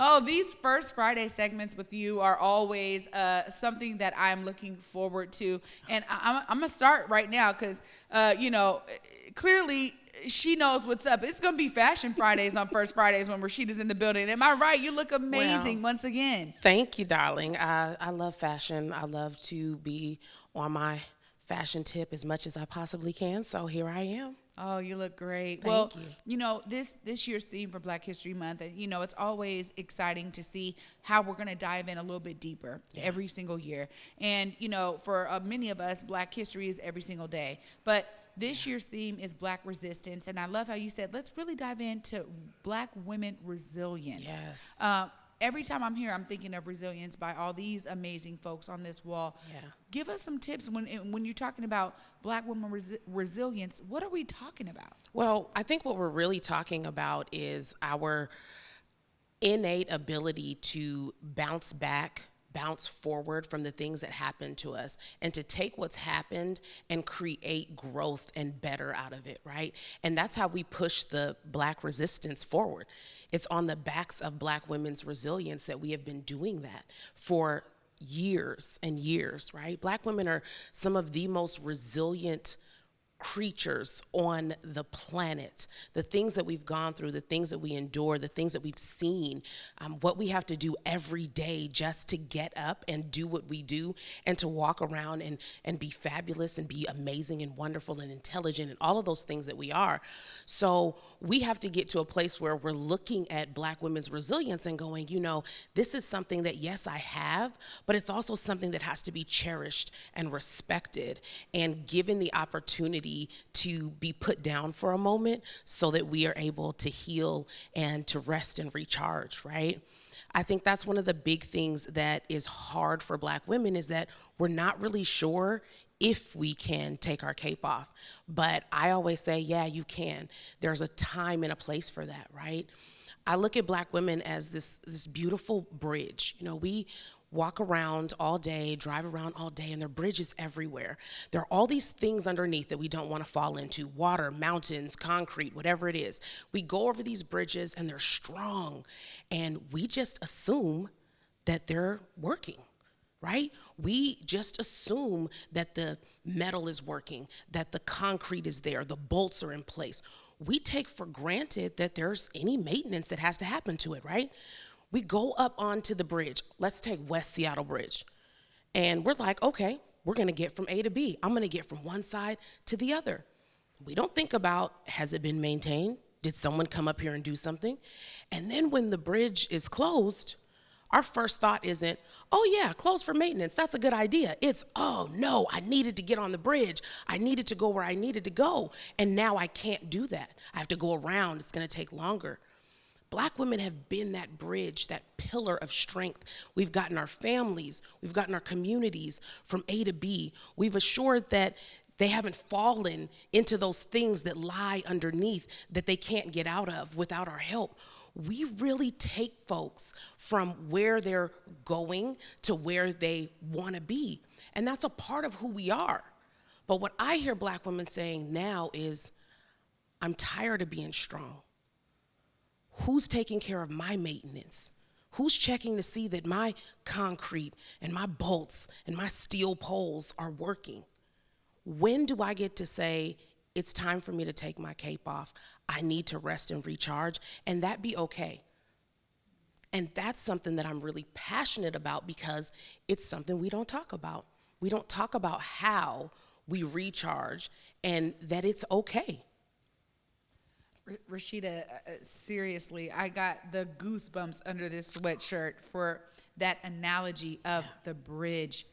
Oh, these first Friday segments with you are always something that I'm looking forward to. And I'm going to start right now because, clearly she knows what's up. It's going to be Fashion Fridays on First Fridays when Rasheda's in the building. Am I right? You look amazing once again. Thank you, darling. I love fashion. I love to be on my fashion tip as much as I possibly can. So here I am. Oh, you look great. Thank Well, this year's theme for Black History Month, it's always exciting to see how we're going to dive in a little bit deeper every single year. And, for many of us, Black history is every single day. But this year's theme is Black resistance. And I love how you said, let's really dive into Black women resilience. Yes. Every time I'm here, I'm thinking of resilience by all these amazing folks on this wall. Yeah. Give us some tips when you're talking about Black women resilience. What are we talking about? Well, I think what we're really talking about is our innate ability to bounce back, bounce forward from the things that happened to us, and to take what's happened and create growth and better out of it, right? And that's how we push the Black resistance forward. It's on the backs of Black women's resilience that we have been doing that for years and years, right? Black women are some of the most resilient creatures on the planet. The things that we've gone through, the things that we endure, the things that we've seen, what we have to do every day just to get up and do what we do, and to walk around and be fabulous and be amazing and wonderful and intelligent and all of those things that we are. So we have to get to a place where we're looking at Black women's resilience and going, this is something that, yes, I have, but it's also something that has to be cherished and respected and given the opportunity to be put down for a moment so that we are able to heal and to rest and recharge, right? I think that's one of the big things that is hard for Black women, is that we're not really sure if we can take our cape off. But I always say, yeah, you can. There's a time and a place for that, right? I look at Black women as this beautiful bridge. We walk around all day, drive around all day, and there are bridges everywhere. There are all these things underneath that we don't want to fall into: water, mountains, concrete, whatever it is. We go over these bridges and they're strong, and we just assume that they're working, right? We just assume that the metal is working, that the concrete is there, the bolts are in place. We take for granted that there's any maintenance that has to happen to it, right? We go up onto the bridge. Let's take West Seattle Bridge. And we're like, okay, we're gonna get from A to B. I'm gonna get from one side to the other. We don't think about, has it been maintained? Did someone come up here and do something? And then when the bridge is closed, our first thought isn't, oh yeah, closed for maintenance, that's a good idea. It's, oh no, I needed to get on the bridge. I needed to go where I needed to go. And now I can't do that. I have to go around, it's gonna take longer. Black women have been that bridge, that pillar of strength. We've gotten our families, we've gotten our communities from A to B. We've assured that they haven't fallen into those things that lie underneath that they can't get out of without our help. We really take folks from where they're going to where they want to be. And that's a part of who we are. But what I hear Black women saying now is, I'm tired of being strong. Who's taking care of my maintenance? Who's checking to see that my concrete and my bolts and my steel poles are working? When do I get to say, it's time for me to take my cape off? I need to rest and recharge, and that be okay. And that's something that I'm really passionate about, because it's something we don't talk about. We don't talk about how we recharge and that it's okay. Rasheda, seriously, I got the goosebumps under this sweatshirt for that analogy of the bridge.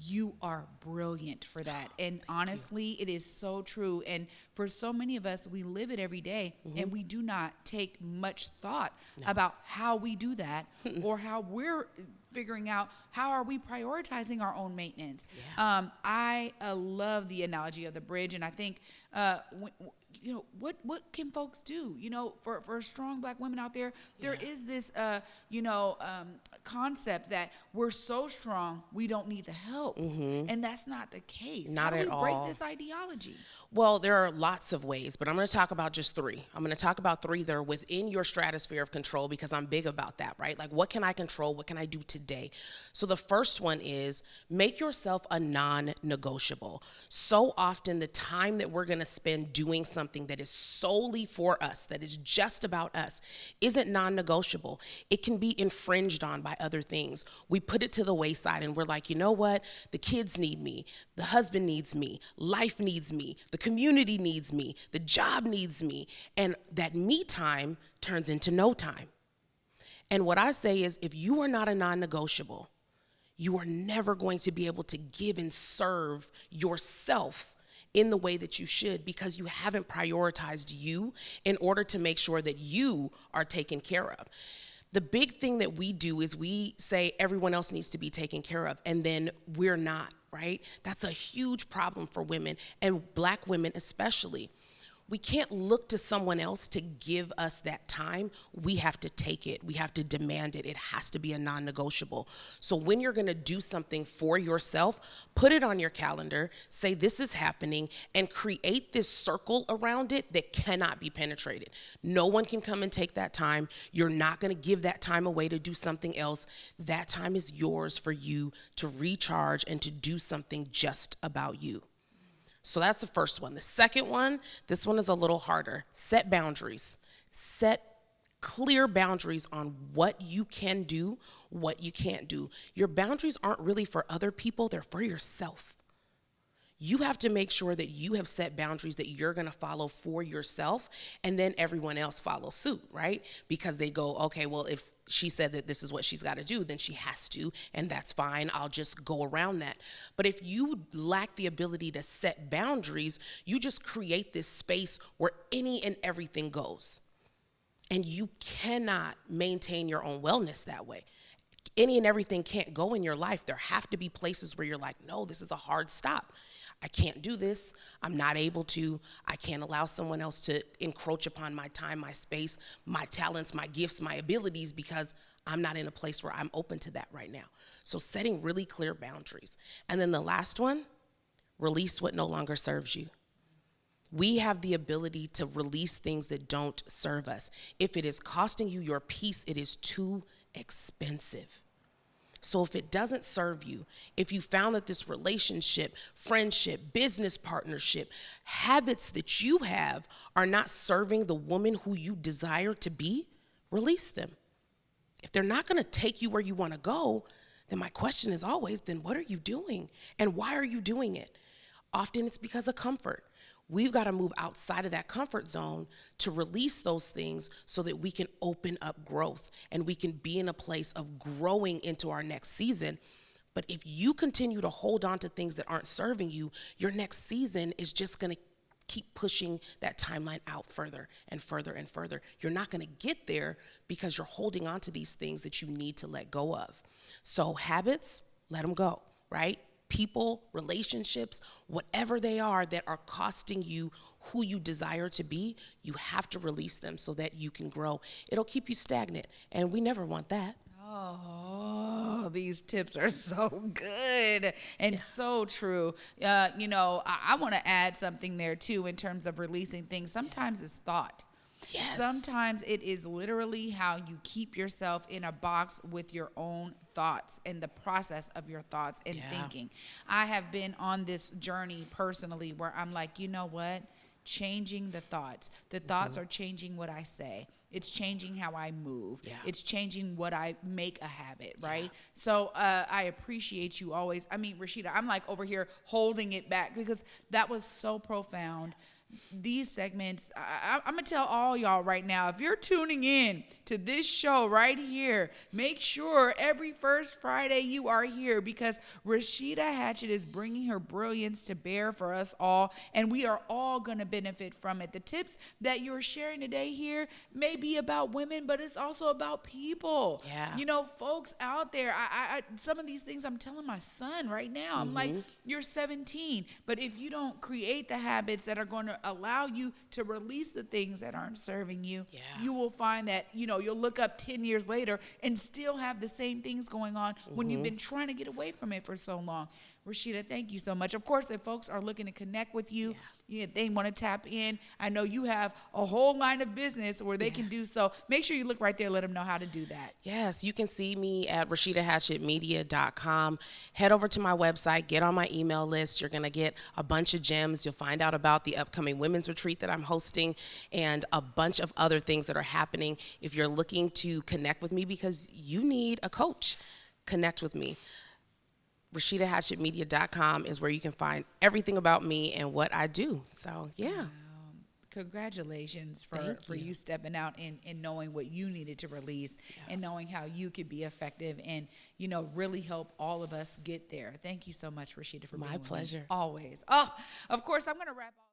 You are brilliant for that. And honestly, it is so true. And for so many of us, we live it every day, and we do not take much thought about how we do that or how we're figuring out how are we prioritizing our own maintenance. I love the analogy of the bridge. And I think what can folks do? For strong Black women out there, there is this, concept that we're so strong, we don't need the help. And that's not the case. Not How do at we break all. this ideology? Well, there are lots of ways, but I'm going to talk about just three. I'm going to talk about three that are within your stratosphere of control because I'm big about that, right? Like, what can I control? What can I do today? So the first one is make yourself a non-negotiable. So often the time that we're going to spend doing something that is solely for us, that is just about us, isn't non-negotiable. It can be infringed on by other things. We put it to the wayside and we're like, you know what? The kids need me. The husband needs me. Life needs me. The community needs me. The job needs me. And that me time turns into no time. And what I say is, if you are not a non-negotiable, you are never going to be able to give and serve yourself in the way that you should, because you haven't prioritized you in order to make sure that you are taken care of. The big thing that we do is we say everyone else needs to be taken care of, and then we're not, right? That's a huge problem for women, and Black women especially. We can't look to someone else to give us that time. We have to take it. We have to demand it. It has to be a non-negotiable. So when you're going to do something for yourself, put it on your calendar, say this is happening, and create this circle around it that cannot be penetrated. No one can come and take that time. You're not going to give that time away to do something else. That time is yours for you to recharge and to do something just about you. So that's the first one. The second one, this one is a little harder. Set boundaries. Set clear boundaries on what you can do, what you can't do. Your boundaries aren't really for other people, they're for yourself. You have to make sure that you have set boundaries that you're going to follow for yourself, and then everyone else follows suit, right? Because they go, okay, well, if she said that this is what she's got to do, then she has to, and that's fine. I'll just go around that. But if you lack the ability to set boundaries, you just create this space where any and everything goes. And you cannot maintain your own wellness that way. Any and everything can't go in your life. There have to be places where you're like, no, this is a hard stop. I can't do this. I'm not able to. I can't allow someone else to encroach upon my time, my space, my talents, my gifts, my abilities, because I'm not in a place where I'm open to that right now. So setting really clear boundaries. And then the last one, release what no longer serves you. We have the ability to release things that don't serve us. If it is costing you your peace, it is too expensive. So if it doesn't serve you, if you found that this relationship, friendship, business partnership, habits that you have are not serving the woman who you desire to be, release them. If they're not going to take you where you want to go, then my question is always, then what are you doing? And why are you doing it? Often it's because of comfort. We've got to move outside of that comfort zone to release those things so that we can open up growth and we can be in a place of growing into our next season. But if you continue to hold on to things that aren't serving you, your next season is just going to keep pushing that timeline out further and further and further. You're not going to get there because you're holding on to these things that you need to let go of. So habits, let them go, right? People, relationships, whatever they are that are costing you who you desire to be, you have to release them so that you can grow. It'll keep you stagnant, and we never want that. Oh, these tips are so good and so true. I want to add something there too in terms of releasing things. Sometimes it's thought. Yes. Sometimes it is literally how you keep yourself in a box with your own thoughts and the process of your thoughts and thinking. I have been on this journey personally where I'm like, you know what? Changing the thoughts. The thoughts are changing what I say. It's changing how I move. Yeah. It's changing what I make a habit, right? Yeah. So I appreciate you always. I mean, Rasheda, I'm like over here holding it back because that was so profound. These segments, I'm going to tell all y'all right now, if you're tuning in to this show right here, make sure every first Friday you are here because Rasheda Hatchett is bringing her brilliance to bear for us all, and we are all going to benefit from it. The tips that you're sharing today here may be about women, but it's also about people. Yeah. Folks out there, I some of these things I'm telling my son right now. I'm like, you're 17, but if you don't create the habits that are going to allow you to release the things that aren't serving you. Yeah. You will find that, you'll look up 10 years later and still have the same things going on when you've been trying to get away from it for so long. Rasheda, thank you so much. Of course, if folks are looking to connect with you, they want to tap in. I know you have a whole line of business where they can do so. Make sure you look right there, let them know how to do that. Yes, you can see me at RashedaHatchettMedia.com. Head over to my website, get on my email list. You're going to get a bunch of gems. You'll find out about the upcoming women's retreat that I'm hosting and a bunch of other things that are happening. If you're looking to connect with me because you need a coach, connect with me. RashedaHatchettMedia.com is where you can find everything about me and what I do. So, yeah. Congratulations for you stepping out and knowing what you needed to release and knowing how you could be effective and, really help all of us get there. Thank you so much, Rasheda, for being with me. My pleasure. Always. Oh, of course, I'm going to wrap all